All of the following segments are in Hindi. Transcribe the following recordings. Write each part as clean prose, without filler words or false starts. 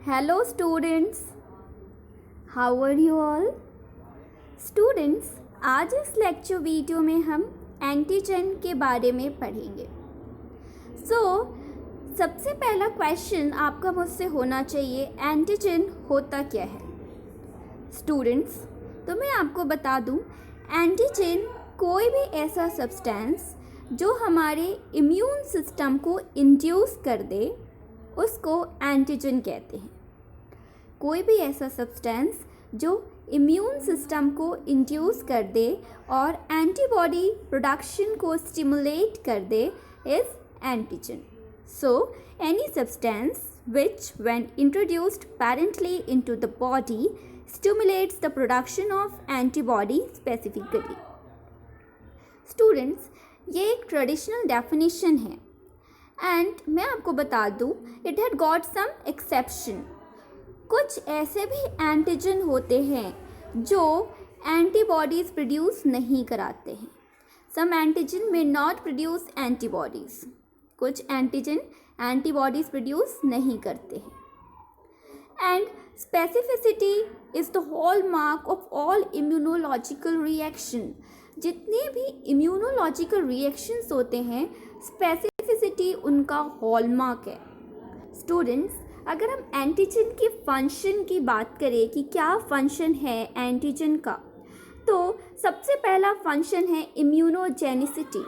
Hello students, how are you all? Students, आज इस लेक्चर वीडियो में हम एंटीजन के बारे में पढ़ेंगे। सबसे पहला क्वेश्चन आपका मुझसे होना चाहिए, एंटीजन होता क्या है? स्टूडेंट्स, तो मैं आपको बता दूं, एंटीजन कोई भी ऐसा सब्सटेंस जो हमारे इम्यून सिस्टम को इंड्यूस कर दे उसको एंटीजन कहते हैं। कोई भी ऐसा सब्सटेंस जो इम्यून सिस्टम को इंड्यूस कर दे और एंटीबॉडी प्रोडक्शन को स्टिमुलेट कर दे is antigen. So any substance which when introduced parentally into the body stimulates the production of antibody specifically. Students, ये एक ट्रेडिशनल डेफिनेशन है एंड मैं आपको बता दूँ it had got some exception. कुछ ऐसे भी एंटीजन होते हैं जो एंटीबॉडीज़ प्रोड्यूस नहीं कराते हैं। सम एंटीजन में नॉट प्रोड्यूस एंटीबॉडीज़। कुछ एंटीजन एंटीबॉडीज़ प्रोड्यूस नहीं करते हैं। And specificity is the hallmark of all immunological reaction. जितने भी इम्यूनोलॉजिकल रिएक्शंस होते हैं, स्पेसिफिसिटी उनका हॉलमार्क है। स्टूडेंट्स, अगर हम एंटीजन के फंक्शन की बात करें कि क्या फंक्शन है एंटीजन का, तो सबसे पहला फंक्शन है इम्यूनोजेनिसिटी।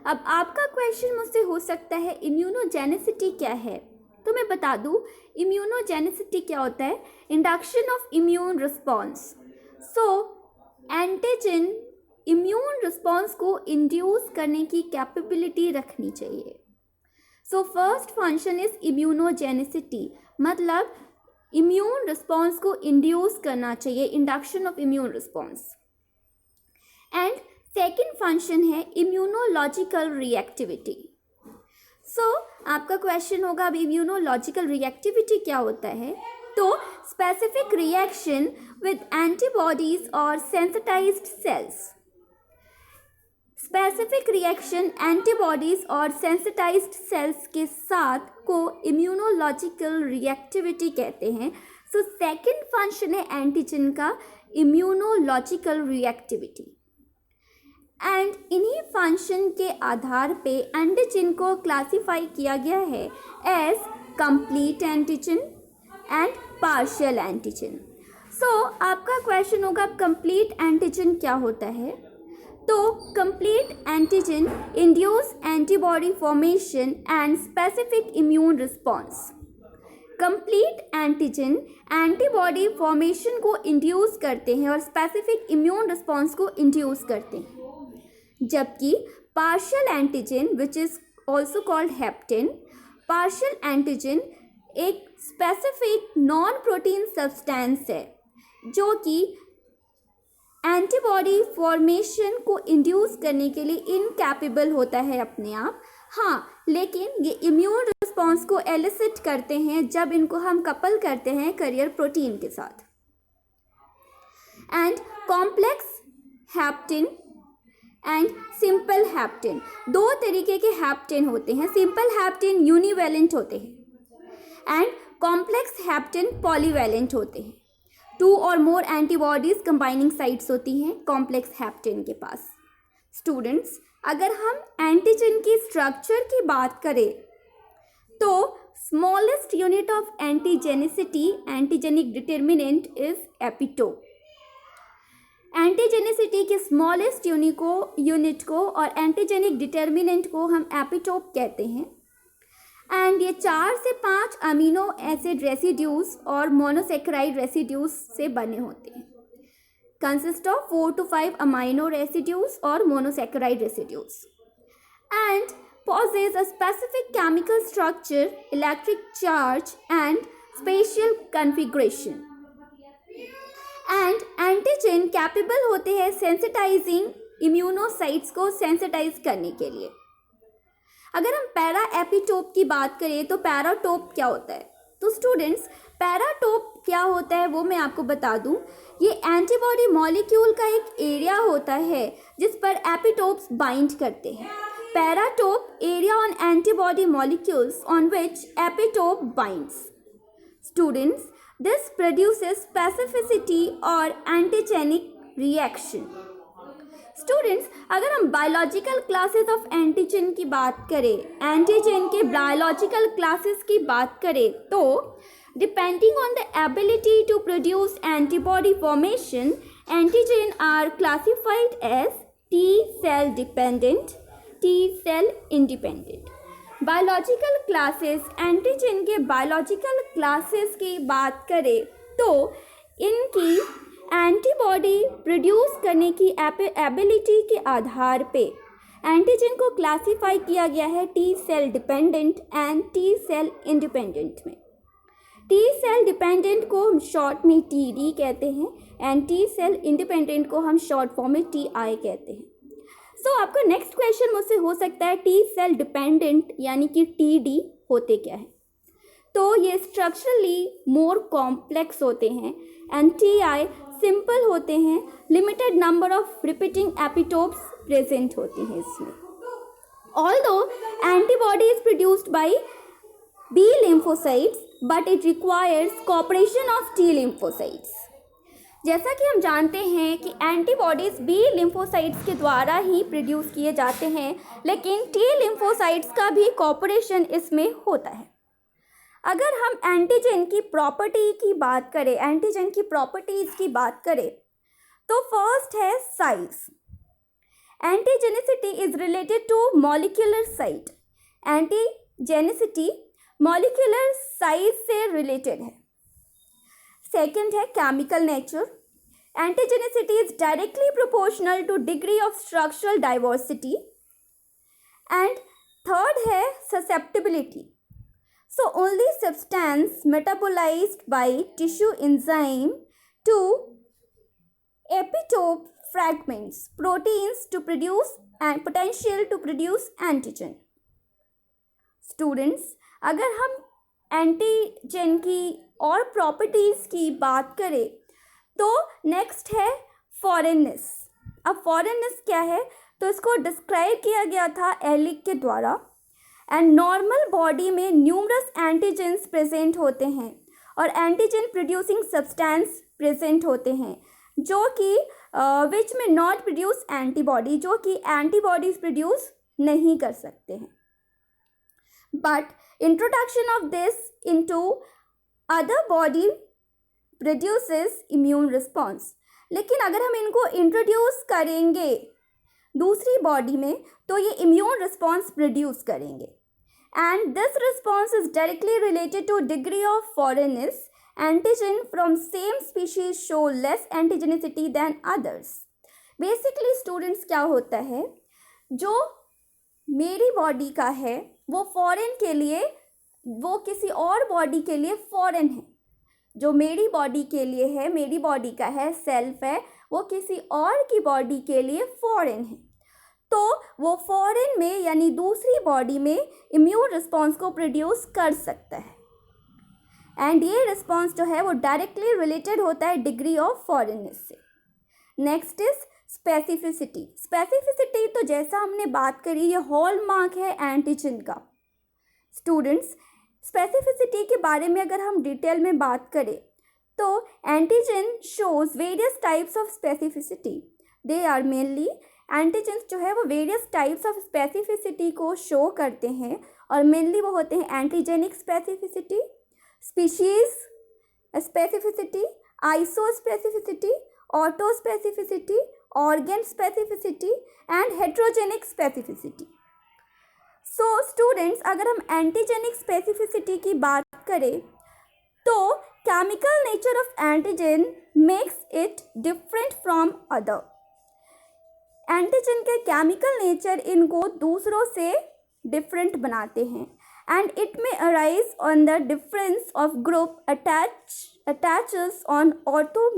अब आपका क्वेश्चन मुझसे हो सकता है इम्यूनोजेनिसिटी क्या है? तो मैं बता दूं, इम्यूनोजेनिसिटी क्या होता है? Induction of immune response. So antigen immune response को इंड्यूस करने की कैपेबिलिटी रखनी चाहिए। So first function is immunogenicity, मतलब इम्यून रिस्पॉन्स को इंड्यूस करना चाहिए, induction of immune response. And second function है इम्यूनोलॉजिकल रिएक्टिविटी। सो आपका क्वेश्चन होगा अब इम्यूनोलॉजिकल रिएक्टिविटी क्या होता है? तो स्पेसिफिक रिएक्शन विद एंटीबॉडीज और sensitized cells. Specific reaction antibodies और सेंसिटाइज्ड सेल्स के साथ को इम्यूनोलॉजिकल रिएक्टिविटी कहते हैं। सो सेकेंड फंक्शन है एंटीजन का इम्यूनोलॉजिकल रिएक्टिविटी। एंड इन्हीं फंक्शन के आधार पे एंटीजन को क्लासिफाई किया गया है as complete antigen and partial antigen. So आपका क्वेश्चन होगा कंप्लीट एंटीजन क्या होता है? तो complete antigen induce antibody formation and specific immune response. Complete antigen antibody formation को इंड्यूस करते हैं और स्पेसिफिक इम्यून रिस्पॉन्स को इंड्यूस करते हैं। जबकि partial antigen which is also called heptane, partial antigen एक स्पेसिफिक नॉन प्रोटीन सब्सटेंस है जो कि एंटीबॉडी फॉर्मेशन को इंड्यूस करने के लिए इनकैपेबल होता है अपने आप। हाँ, लेकिन ये इम्यून रिस्पॉन्स को एलिसिट करते हैं जब इनको हम कपल करते हैं करियर प्रोटीन के साथ। And complex hapten and simple hapten, दो तरीके के हैप्टेन होते हैं। सिंपल हैप्टेन यूनिवैलेंट होते हैं एंड कॉम्प्लेक्स हैप्टेन पॉलीवैलेंट होते हैं। 2 और मोर एंटीबॉडीज़ कंबाइनिंग साइट्स होती हैं कॉम्प्लेक्स हैप्टेन के पास। स्टूडेंट्स, अगर हम एंटीजन की स्ट्रक्चर की बात करें तो smallest unit of antigenicity, antigenic determinant is epitope. Antigenicity के स्मॉलेस्ट यूनिट को और एंटीजेनिक डिटर्मिनेंट को हम एपिटोप कहते हैं। एंड ये 4 से 5 अमीनो एसिड रेसिड्यूज और मोनोसेक्राइड रेसिड्यूज से बने होते हैं। Consist of 4 to 5 amino residues और monosaccharide residues and possess a specific chemical structure, electric charge and spatial configuration. And antigen capable होते हैं सेंसिटाइजिंग इम्यूनोसाइट्स को सेंसिटाइज करने के लिए। अगर हम पैरा एपिटोप की बात करें तो पैराटोप क्या होता है? तो स्टूडेंट्स, पैराटोप क्या होता है वो मैं आपको बता दूं। ये एंटीबॉडी मॉलिक्यूल का एक एरिया होता है जिस पर एपिटोप्स बाइंड करते हैं। Paratope area on antibody molecules on which epitope binds. Students, this produces specificity or antigenic reaction. Students, अगर हम बायोलॉजिकल क्लासेस ऑफ एंटीजन की बात करें, एंटीजन के बायोलॉजिकल क्लासेस की बात करें, तो depending on the ability to produce antibody formation, antigen are classified as T cell dependent, T cell independent. Biological classes, antigen के बायोलॉजिकल क्लासेस की बात करें तो इनकी एंटीबॉडी प्रोड्यूस करने की एबिलिटी के आधार पे एंटीजन को क्लासिफाई किया गया है T cell dependent and T cell independent में. टी सेल डिपेंडेंट को हम शॉर्ट में टीडी कहते हैं एंड टी सेल इंडिपेंडेंट को हम शॉर्ट फॉर्म में टीआई कहते हैं. सो आपका नेक्स्ट क्वेश्चन मुझसे हो सकता है टी सेल डिपेंडेंट यानी कि टीडी होते क्या है. तो ये स्ट्रक्चरली मोर कॉम्प्लेक्स होते हैं एंड टीआई सिंपल होते हैं. Limited number of repeating epitopes present होती हैं इसमें. Although antibody is produced by B lymphocytes but it requires cooperation of T lymphocytes. जैसा कि हम जानते हैं कि एंटीबॉडीज बी लिम्फोसाइट्स के द्वारा ही प्रोड्यूस किए जाते हैं, लेकिन टी लिम्फोसाइट्स का भी कोऑपरेशन इसमें होता है. अगर हम एंटीजन की प्रॉपर्टी की बात करें, एंटीजन की प्रॉपर्टीज़ की बात करें, तो फर्स्ट है size. Antigenicity is related to molecular size. Antigenicity molecular size से रिलेटेड है. सेकेंड है chemical nature. Antigenicity is directly proportional to degree of structural diversity. And third है susceptibility. So only substance metabolized by tissue enzyme to epitope fragments, proteins to produce and potential to produce antigen. Students, अगर हम एंटीजन की और प्रॉपर्टीज़ की बात करें तो नेक्स्ट है फॉरेननेस. अब फॉरेननेस क्या है, तो इसको डिस्क्राइब किया गया था एलिक के द्वारा. एंड नॉर्मल बॉडी में न्यूमरस एंटीजेंस प्रेजेंट होते हैं और एंटीजन प्रोड्यूसिंग सब्सटेंस प्रेजेंट होते हैं जो कि विच में नॉट प्रोड्यूस एंटीबॉडी, जो कि एंटीबॉडीज प्रोड्यूस नहीं कर सकते हैं. But introduction of this into other body produces immune response. लेकिन अगर हम इनको इंट्रोड्यूस करेंगे दूसरी बॉडी में तो ये इम्यून रिस्पॉन्स प्रोड्यूस करेंगे. And this response is directly related to degree of foreignness. Antigen from same species show less antigenicity than others. Basically students क्या होता है, जो मेरी बॉडी का है वो फॉरेन के लिए, वो किसी और बॉडी के लिए फॉरेन है. जो मेरी बॉडी के लिए है, मेरी बॉडी का है, सेल्फ है, वो किसी और की बॉडी के लिए फॉरेन है. तो वो फॉरेन में यानी दूसरी बॉडी में इम्यून रिस्पॉन्स को प्रोड्यूस कर सकता है. एंड ये रिस्पॉन्स जो है वो डायरेक्टली रिलेटेड होता है डिग्री ऑफ फॉरेननेस से. Next is specificity. स्पेसिफिसिटी तो जैसा हमने बात करी, ये हॉलमार्क है एंटीजन का. स्टूडेंट्स, स्पेसिफिसिटी के बारे में अगर हम डिटेल में बात करें तो antigen shows various types of specificity. They are mainly, antigens जो है वो वेरियस टाइप्स ऑफ स्पेसिफिसिटी को शो करते हैं और मेनली वो होते हैं antigenic specificity, species specificity, isospecificity, autospecificity, organ specificity and heterogenic specificity. So students, अगर हम एंटीजेनिक स्पेसिफिसिटी की बात करें तो chemical nature of antigen makes it different from other. Antigen के केमिकल नेचर इनको दूसरों से डिफरेंट बनाते हैं and it may arise on the difference of group attaches on ortho,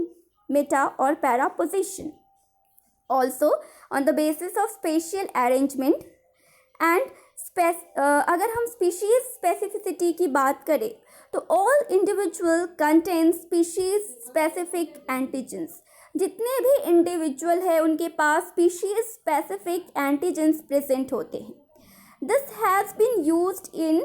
meta और para position. Also on the basis of spatial arrangement. And अगर हम स्पीशीज स्पेसिफिसिटी की बात करें तो all individual contain species specific antigens. जितने भी इंडिविजुअल है उनके पास स्पीशीज स्पेसिफिक एंटीजन्स प्रेजेंट होते हैं. This has been used in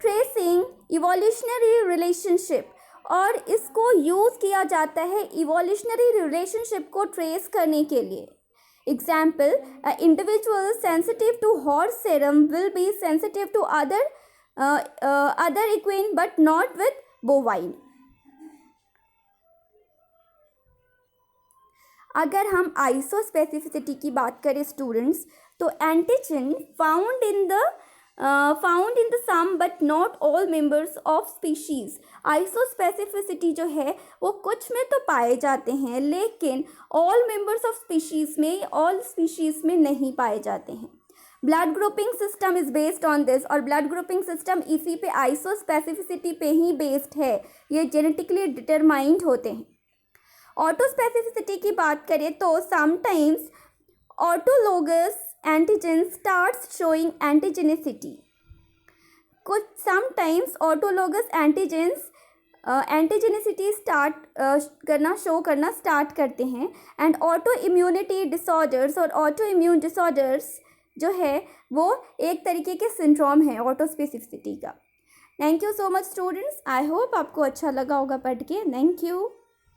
tracing evolutionary relationship, और इसको यूज़ किया जाता है इवोल्यूशनरी रिलेशनशिप को ट्रेस करने के लिए. Example, individual sensitive to horse serum will be sensitive to other equine but not with bovine. अगर हम आइसोस्पेसिफिसिटी की बात करें स्टूडेंट्स, तो antigen found in the some but not all members of species. Isospecificity जो है वो कुछ में तो पाए जाते हैं, लेकिन ऑल मेंबर्स ऑफ स्पीशीज में, ऑल स्पीशीज में नहीं पाए जाते हैं. Blood grouping system is based on this, और ब्लड ग्रुपिंग सिस्टम इसी पे आइसोस्पेसिफिसिटी पे ही बेस्ड है. ये जेनेटिकली डिटरमाइंड होते हैं. ऑटोस्पेसिफिसिटी की बात करें तो sometimes autologous antigen starts showing antigenicity. कुछ sometimes autologous antigens antigenicity show करना स्टार्ट करते हैं. एंड ऑटो इम्यूनिटी डिसऑर्डर्स और ऑटो इम्यून डिसऑर्डर्स जो है वो एक तरीके के सिंड्रोम है ऑटोस्पेसिफिसिटी का. Thank you so much students. I hope आपको अच्छा लगा होगा पढ़ के. Thank you.